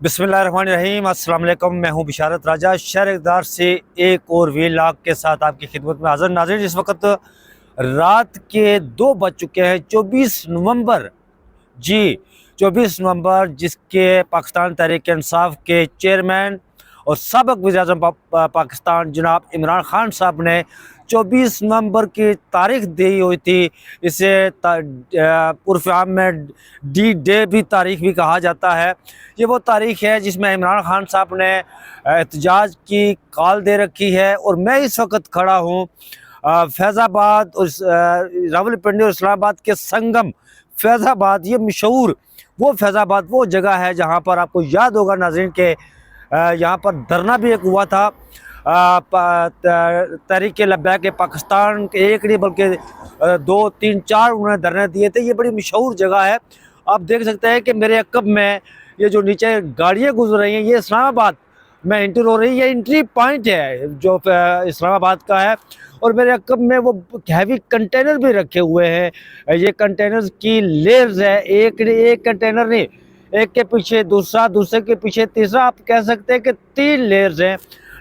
बिस्मिल्लाहिर्रहमानिर्रहीम। अस्सलाम वालेकुम। मैं हूं बिशारत राजा शहर इक़्तिदार से एक और व्लॉग के साथ आपकी खिदमत में हाज़िर। नाज़रीन, इस वक्त रात के 2 बज चुके हैं। 24 नवंबर, जी 24 नवंबर, जिसके पाकिस्तान तहरीक इंसाफ के चेयरमैन और साबिक़ वज़ीर-ए-आज़म पाकिस्तान जनाब इमरान खान साहब ने 24 नवंबर की तारीख दी हुई थी। इसे पुरफ़ाम में डी डे भी तारीख भी कहा जाता है। ये वो तारीख है जिसमें इमरान खान साहब ने एहतजाज की कॉल दे रखी है। और मैं इस वक्त खड़ा हूँ फैज़ाबाद और रावलपिंडी और इस्लामाबाद के संगम फैज़ाबाद। ये मशहूर वो फैज़ाबाद वो जगह है जहाँ पर आपको याद होगा नाज़रीन के यहाँ पर धरना भी एक हुआ था। तहरीक लब्बैक पाकिस्तान के एक नहीं बल्कि 2, 3, 4 उन्होंने धरने दिए थे। ये बड़ी मशहूर जगह है। आप देख सकते हैं कि मेरे अक़ब में ये जो नीचे गाड़ियाँ गुजर रही हैं, ये इस्लामाबाद में एंटर हो रही है। ये एंट्री पॉइंट है जो इस्लामाबाद का है। और मेरे अक़ब में वो हैवी कंटेनर भी रखे हुए हैं। ये कंटेनर्स की लेयर्स है, एक कंटेनर नहीं, एक के पीछे दूसरा, दूसरे के पीछे तीसरा, आप कह सकते हैं कि 3 लेयर्स हैं।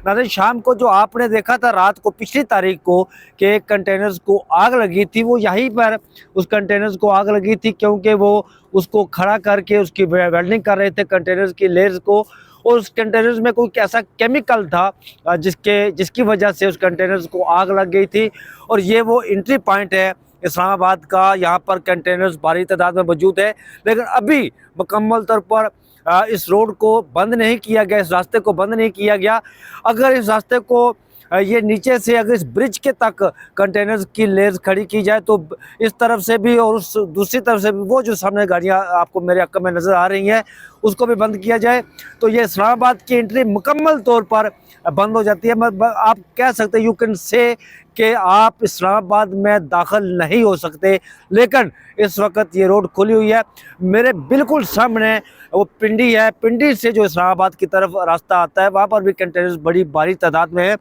नाज़रीन, शाम को जो आपने देखा था रात को पिछली तारीख को कि एक कंटेनर्स को आग लगी थी, वो यहीं पर उस कंटेनर्स को आग लगी थी क्योंकि वो उसको खड़ा करके उसकी वेल्डिंग कर रहे थे कंटेनर्स की लेयर्स को। और उस कंटेनर्स में कोई ऐसा केमिकल था जिसकी वजह से उस कंटेनर्स को आग लग गई थी। और ये वो एंट्री पॉइंट है इस्लामाबाद का। यहाँ पर कंटेनर्स भारी तादाद में मौजूद है, लेकिन अभी मुकम्मल तौर पर इस रोड को बंद नहीं किया गया, इस रास्ते को बंद नहीं किया गया। अगर इस रास्ते को ये नीचे से अगर इस ब्रिज के तक कंटेनर्स की लेयर्स खड़ी की जाए तो इस तरफ से भी और उस दूसरी तरफ से भी वो जो सामने गाड़ियाँ आपको मेरे अक़ब में नज़र आ रही हैं उसको भी बंद किया जाए तो ये इस्लामाबाद की एंट्री मुकम्मल तौर पर बंद हो जाती है। आप कह सकते हैं, यू कैन से कि आप इस्लामाबाद में दाखिल नहीं हो सकते। लेकिन इस वक्त ये रोड खुली हुई है। मेरे बिल्कुल सामने वो पिंडी है, पिंडी से जो इस्लामाबाद की तरफ रास्ता आता है वहाँ पर भी कंटेनर्स बड़ी भारी तादाद में है।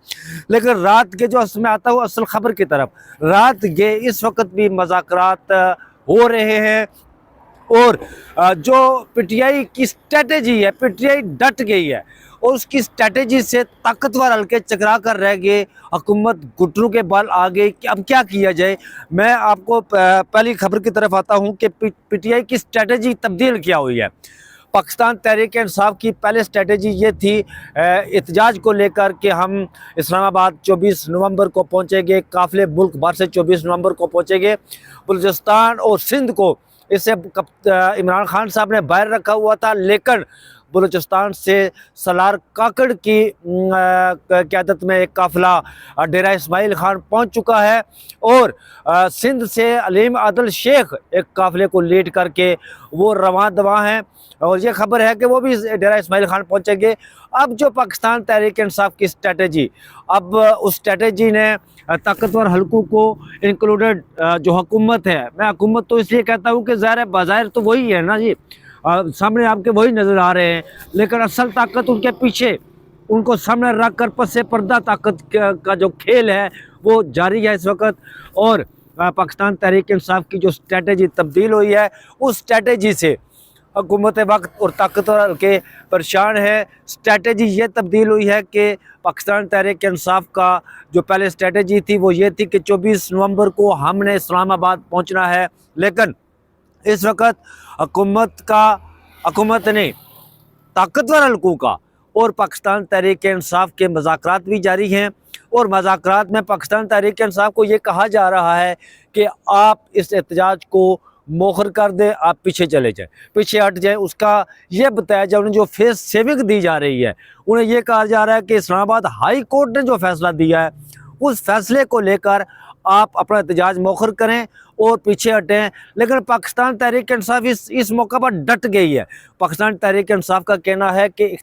लेकिन रात के जो असल में आता है वो असल खबर की तरफ, रात के इस वक्त भी मुज़ाकरात हो रहे हैं। और जो पीटीआई की स्ट्रेटेजी है, पीटीआई डट गई है और उसकी स्ट्रेटेजी से ताकतवर हल्के चकरा कर रह गए, हुकूमत घुटनों के बल आ गई कि अब क्या किया जाए। मैं आपको पहली खबर की तरफ आता हूं कि पीटीआई की स्ट्रेटेजी तब्दील क्या हुई है। पाकिस्तान तहरीक इंसाफ की पहले स्ट्रेटेजी ये थी एहतजाज को लेकर कि हम इस्लामाबाद 24 नवंबर को पहुँचेंगे, काफ़िले मुल्क भर से 24 नवंबर को पहुँचेंगे। बलूचिस्तान और सिंध को इससे इमरान खान साहब ने बाहर रखा हुआ था, लेकिन बलूचिस्तान से सलार काकड़ की क़यादत में एक काफ़िला डेरा इस्माइल खान पहुंच चुका है। और सिंध से अलीम आदिल शेख एक काफ़िले को लीड करके वो रवां दवा हैं और ये खबर है कि वो भी डेरा इस्माइल खान पहुंचेंगे। अब जो पाकिस्तान तहरीक इंसाफ की स्ट्रेटेजी, अब उस स्ट्रेटेजी ने ताकतवर हलकों को इंक्लूडेड जो हुकूमत है, मैं हुकूमत तो इसलिए कहता हूँ कि ज़ाहिर बाज़ाहिर तो वही है ना जी, सामने आपके वही नज़र आ रहे हैं, लेकिन असल ताकत उनके पीछे, उनको सामने रख कर पसे पर्दा ताकत का जो खेल है वो जारी है इस वक्त। और पाकिस्तान तहरीक इंसाफ की जो स्ट्रेटेजी तब्दील हुई है उस स्ट्रेटेजी से हुकूमत वक्त और ताकतवर के परेशान है। स्ट्रेटेजी ये तब्दील हुई है कि पाकिस्तान तहरीक इंसाफ का जो पहले स्ट्रेटेजी थी वो ये थी कि 24 नवंबर को हमने इस्लामाबाद पहुंचना है, लेकिन इस वक्त हुकूमत ने ताकतवर हलकों का और पाकिस्तान तहरीक इंसाफ के मुज़ाकरात भी जारी हैं। और मुज़ाकरात में पाकिस्तान तहरीक इंसाफ को ये कहा जा रहा है कि आप इस एहतजाज को मौखर कर दें, आप पीछे चले जाएं, पीछे हट जाएं। उसका ये बताया जाए, उन्हें जो फेस सेविंग दी जा रही है, उन्हें ये कहा जा रहा है कि इस्लामाबाद हाई कोर्ट ने जो फैसला दिया है उस फैसले को लेकर आप अपना एहतजाज मौखर करें और पीछे हटें। लेकिन पाकिस्तान तहरीक इंसाफ इस मौका पर डट गई है। पाकिस्तान तहरीक इंसाफ का कहना है कि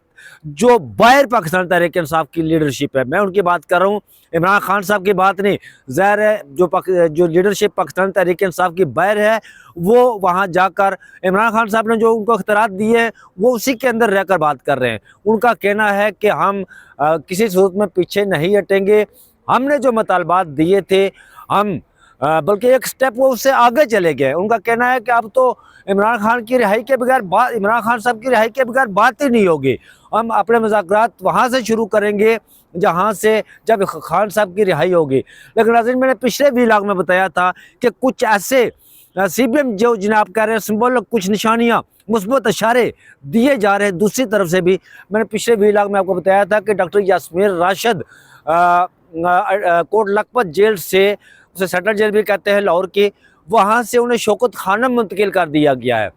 जो बाहर पाकिस्तान तहरीक इंसाफ की लीडरशिप है, मैं उनकी बात कर रहा हूँ, इमरान खान साहब की बात नहीं, ज़ाहिर है जो लीडरशिप पाकिस्तान तहरीक इंसाफ की बाहर है वो वहाँ जाकर इमरान खान साहब ने जो उनको अख्तियारात दिए हैं वो उसी के अंदर रहकर बात कर रहे हैं। उनका कहना है कि हम किसी सूरत में पीछे नहीं हटेंगे, हमने जो मुतालबात दिए थे हम बल्कि एक स्टेप वो उससे आगे चले गए। उनका कहना है कि अब तो इमरान खान की रिहाई के बगैर बात, इमरान खान साहब की रिहाई के बगैर बात ही नहीं होगी। हम अपने मुज़ाकरात वहाँ से शुरू करेंगे जहाँ से जब खान साहब की रिहाई होगी। लेकिन नाज़रीन, मैंने पिछले व्लॉग में बताया था कि कुछ ऐसे CBM जो जिन्हें आप कह रहे हैं सिंबल, कुछ निशानियाँ, मुस्बत इशारे दिए जा रहे हैं दूसरी तरफ से भी। मैंने पिछले व्लॉग में आपको बताया था कि डॉक्टर यास्मीन राशिद कोट लखपत जेल से, उसे सेंट्रल जेल भी कहते हैं लाहौर की, वहाँ से उन्हें शौकत खाना मुंतकिल कर दिया गया है।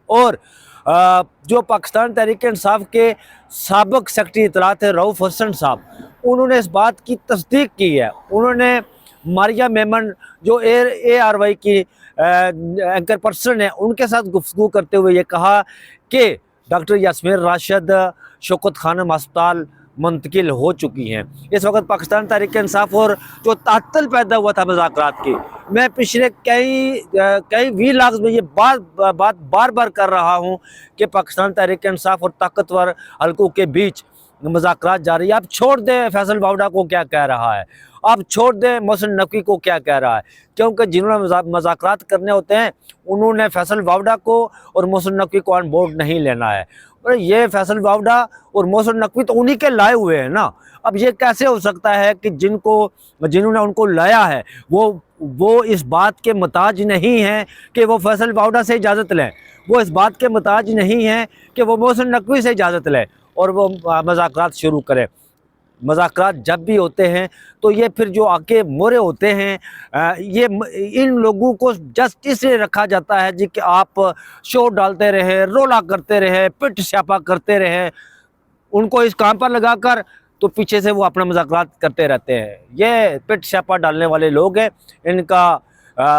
और जो पाकिस्तान तहरीक इंसाफ के साबिक सेक्रेटरी इत्तलात है रऊफ़ हसन साहब, उन्होंने इस बात की तस्दीक की है। उन्होंने मारिया मेमन जो ARY की एंकर पर्सन है, उनके साथ गुफ्तगू करते हुए ये कहा कि डॉक्टर यास्मीन राशिद शौकत खानम अस्पताल मुंतकिल हो चुकी हैं। इस वक्त पाकिस्तान तहरीक इंसाफ और जो तातल पैदा हुआ था मुज़ाकरात की, मैं पिछले कई व्लॉग्स में ये बात बार बार कर रहा हूँ कि पाकिस्तान तहरीक इंसाफ और ताकतवर हलकों के बीच मुज़ाकरात जारी है। आप छोड़ दें फैसल वावड़ा को क्या कह रहा है, आप छोड़ दें मोहसिन नकवी को क्या कह रहा है, क्योंकि जिन्होंने मुज़ाकरात करने होते हैं उन्होंने फैसल वावड़ा को और मोहसिन नकवी को ऑन बोर्ड नहीं लेना है। और ये फैसल वावड़ा और मोहसिन नकवी तो उन्हीं के लाए हुए हैं ना। अब ये कैसे हो सकता है कि जिन्होंने उनको लाया है वो इस बात के मुताज नहीं हैं कि वो फैसल वावड़ा से इजाज़त लें, वो इस बात के मुताज नहीं हैं कि वो मोहसिन नकवी से इजाज़त लें और वो मुज़ाकरात शुरू करें। मुज़ाकरात जब भी होते हैं तो ये फिर जो आके मोरे होते हैं, ये इन लोगों को जस्ट इसलिए रखा जाता है जी कि आप शोर डालते रहे, रोला करते रहे, पिट स्यापा करते रहे, उनको इस काम पर लगाकर तो पीछे से वो अपना मुज़ाकरात करते रहते हैं। ये पिट स्यापा डालने वाले लोग हैं, इनका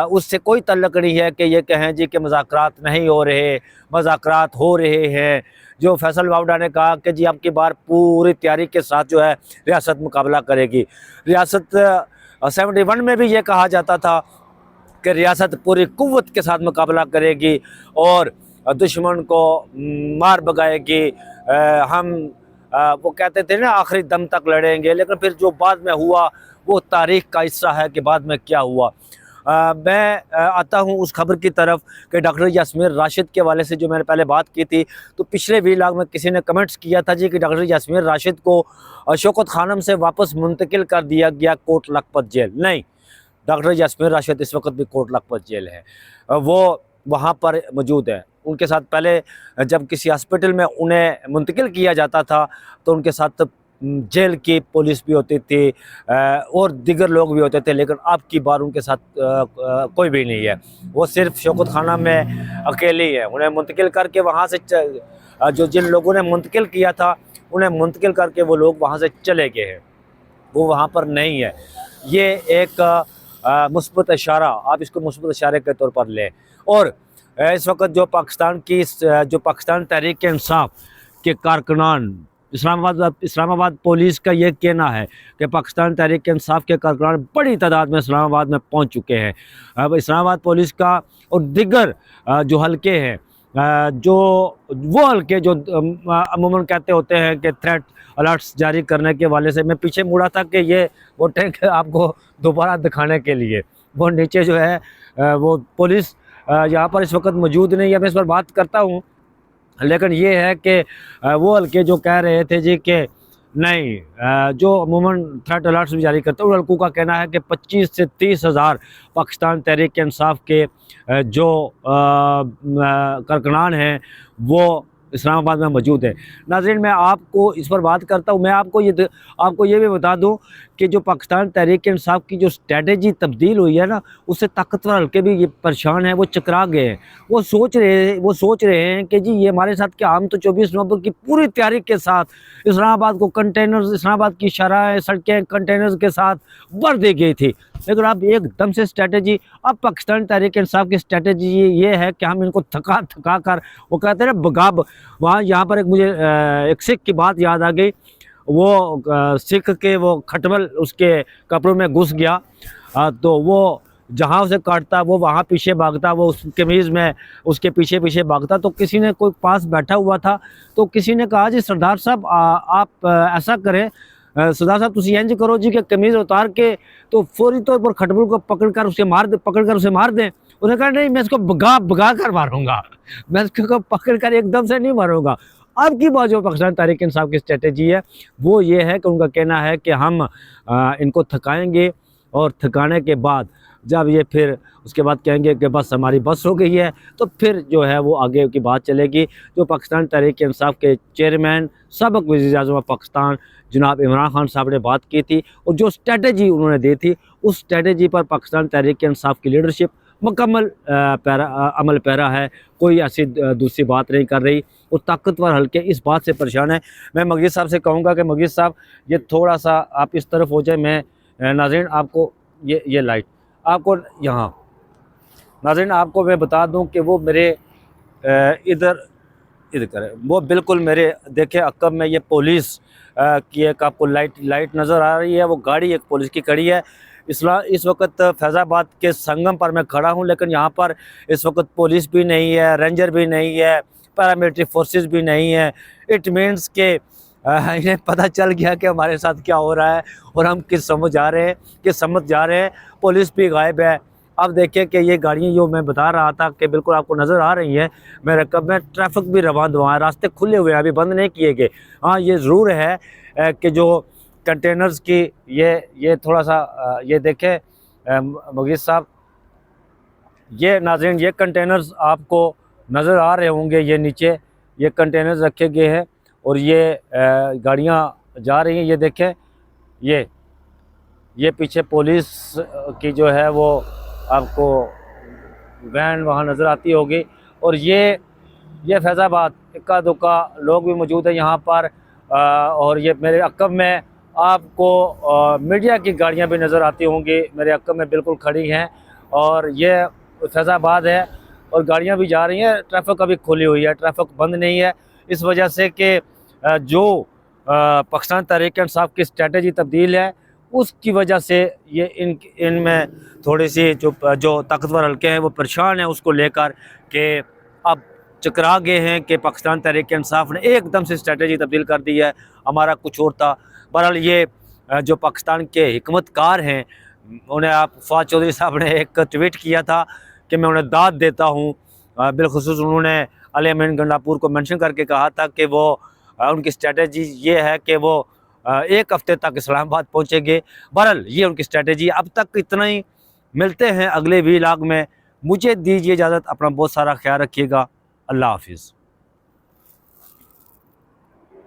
उससे कोई तल्लक नहीं है कि ये कहें जी कि मुज़ाकरात नहीं हो रहे, मुज़ाकरात हो रहे हैं। जो फैसल वावड़ा ने कहा कि जी अब की बार पूरी तैयारी के साथ जो है रियासत मुकाबला करेगी। रियासत 71 में भी ये कहा जाता था कि रियासत पूरी कुव्वत के साथ मुकाबला करेगी और दुश्मन को मार भगाएगी। हम वो कहते थे ना आखिरी दम तक लड़ेंगे, लेकिन फिर जो बाद में हुआ वो तारीख का हिस्सा है कि बाद में क्या हुआ। मैं आता हूँ उस खबर की तरफ कि डॉक्टर यास्मीन राशिद के वाले से जो मैंने पहले बात की थी, तो पिछले व्लॉग में किसी ने कमेंट्स किया था जी कि डॉक्टर यास्मीन राशिद को शौकत खानम से वापस मुंतकिल कर दिया गया कोट लखपत जेल। नहीं, डॉक्टर यास्मीन राशिद इस वक्त भी कोट लखपत जेल है, वो वहाँ पर मौजूद है। उनके साथ पहले जब किसी हॉस्पिटल में उन्हें मुंतकिल किया जाता था तो उनके साथ जेल की पुलिस भी होती थी और दीगर लोग भी होते थे, लेकिन अब की बार उनके साथ कोई भी नहीं है। वो सिर्फ शौकत खाना में अकेले है। उन्हें मुंतकिल करके वहाँ से जो जिन लोगों ने मुंतकिल किया था उन्हें मुंतकिल करके वो लोग वहाँ से चले गए हैं, वो वहाँ पर नहीं है। ये एक मुस्बत इशारा, आप इसको मुस्बत इशारे के तौर पर लें। और इस वक्त जो पाकिस्तान तहरीक इंसाफ के कारकुनान, इस्लामाबाद पुलिस का ये कहना है कि पाकिस्तान तहरीक इंसाफ के कारकुनान बड़ी तादाद में इस्लामाबाद में पहुंच चुके हैं। अब इस्लामाबाद पुलिस का और दिगर जो हल्के हैं, जो वो हल्के जो अमूमन कहते होते हैं कि थ्रेट अलर्ट्स जारी करने के वाले से, मैं पीछे मुड़ा था कि ये वो टैंक आपको दोबारा दिखाने के लिए, वो नीचे जो है वो पुलिस यहाँ पर इस वक्त मौजूद नहीं है। मैं इस पर बात करता हूँ, लेकिन ये है कि वो हल्के जो कह रहे थे जी कि नहीं, जो अमूमन थ्रेट अलर्ट्स भी जारी करते हैं, उन हल्कों का कहना है कि 25 से 30 हज़ार पाकिस्तान तहरीक इंसाफ के जो कारकुनान हैं वो इस्लामाबाद में मौजूद है। नाज़रीन, मैं आपको इस पर बात करता हूँ। मैं आपको ये भी बता दूँ कि जो पाकिस्तान तहरीक इंसाफ की जो स्ट्रेटजी तब्दील हुई है ना, उससे ताकतवर हल्के भी ये परेशान हैं, वो चकरा गए हैं। वो सोच रहे हैं कि जी ये हमारे साथ क्या, हम तो 24 नवंबर की पूरी तैयारी के साथ इस्लामाबाद को कंटेनर्स, इस्लामाबाद की शराहें, सड़कें कंटेनर्स के साथ भर दी गई थी, लेकिन अब एकदम से स्ट्रेटजी, अब पाकिस्तान तहरीक इंसाफ की स्ट्रेटजी ये है कि हम इनको थका कर, वो कहते हैं ना बगाब, वहाँ यहाँ पर मुझे एक सिख की बात याद आ गई। वो सिख के वो खटमल उसके कपड़ों में घुस गया, तो वो जहाँ उसे काटता वो वहाँ पीछे भागता, वो उस कमीज़ में उसके पीछे पीछे भागता। तो किसी ने कोई पास बैठा हुआ था, तो किसी ने कहा जी सरदार साहब आप ऐसा करें, सरदार साहब तुसी इंज करो जी कि कमीज उतार के तो फौरी तौर पर खटबुल को पकड़कर उसे मार दें। उन्होंने कहा नहीं, मैं इसको भगा भगा कर मारूंगा, मैं इसको पकड़कर एकदम से नहीं मारूंगा। अब की बात जो पाकिस्तान तहरीक इंसाफ की स्ट्रेटेजी है वो ये है कि उनका कहना है कि हम इनको थकाएंगे और थकाने के बाद जब ये फिर उसके बाद कहेंगे कि बस हमारी बस हो गई है, तो फिर जो है वो आगे की बात चलेगी। जो पाकिस्तान तहरीक इंसाफ के चेयरमैन सबक वज़ीर-ए-आज़म पाकिस्तान जनाब इमरान खान साहब ने बात की थी और जो स्ट्रेटजी उन्होंने दी थी उस स्ट्रेटजी पर पाकिस्तान तहरीक इंसाफ की लीडरशिप मुकम्मल अमल पैरा है, कोई ऐसी दूसरी बात नहीं कर रही। वो ताकतवर हल्के इस बात से परेशान है। मैं मजीद साहब से कहूँगा कि मजीद साहब ये थोड़ा सा आप इस तरफ हो जाए। मैं नाज़रीन आपको ये लाइट आपको यहाँ नाज़रीन आपको मैं बता दूं कि वो मेरे इधर करें, वो बिल्कुल मेरे देखे अक्ब में ये पुलिस की एक आपको लाइट नज़र आ रही है, वो गाड़ी एक पुलिस की खड़ी है। इस वक्त फैज़ाबाद के संगम पर मैं खड़ा हूँ, लेकिन यहाँ पर इस वक्त पुलिस भी नहीं है, रेंजर भी नहीं है, पैरामिलिट्री फोर्सेस भी नहीं है। इट मीन्स के इन्हें पता चल गया कि हमारे साथ क्या हो रहा है और हम किस समझ जा रहे हैं। पुलिस भी गायब है। अब देखिए कि ये गाड़ियाँ जो मैं बता रहा था कि बिल्कुल आपको नज़र आ रही हैं मेरे कब में, ट्रैफिक भी रवान दवा है, रास्ते खुले हुए हैं, अभी बंद नहीं किए गए। हाँ ये ज़रूर है कि जो कंटेनर्स की ये थोड़ा सा ये देखें मजीद साहब, ये नाज़रीन ये कंटेनर्स आपको नज़र आ रहे होंगे, ये नीचे ये कंटेनर्स रखे गए हैं और ये गाड़ियाँ जा रही हैं। ये देखें ये पीछे पुलिस की जो है वो आपको वैन वहाँ नज़र आती होगी। और ये फैज़ाबाद इक्का दुक्का लोग भी मौजूद हैं यहाँ पर और ये मेरे अक्ब में आपको मीडिया की गाड़ियाँ भी नज़र आती होंगी, मेरे अक्ब में बिल्कुल खड़ी हैं। और ये फैज़ाबाद है और गाड़ियाँ भी जा रही हैं, ट्रैफिक अभी खुली हुई है, ट्रैफिक बंद नहीं है। इस वजह से कि जो पाकिस्तान तहरीक इंसाफ की स्ट्रेटजी तब्दील है उसकी वजह से ये इनमें थोड़ी सी जो ताकतवर हल्के हैं वो परेशान हैं उसको लेकर कि अब चकरा गए हैं कि पाकिस्तान तहरीक इंसाफ ने एकदम से स्ट्रेटजी तब्दील कर दी है, हमारा कुछ और था। बहरहाल ये जो पाकिस्तान के हिकमतकार हैं उन्हें आप फवाद चौधरी साहब ने एक ट्वीट किया था कि मैं उन्हें दाद देता हूँ। बिलखुसूस उन्होंने अली अमीन गंडापुर को मेंशन करके कहा था कि वो उनकी स्ट्रेटजी ये है कि वो एक हफ्ते तक इस्लामाबाद पहुँचेंगे। बहरहाल ये उनकी स्ट्रेटजी। अब तक इतना ही, मिलते हैं अगले व्लॉग में। मुझे दीजिए इजाज़त, अपना बहुत सारा ख्याल रखिएगा। अल्लाह हाफिज़।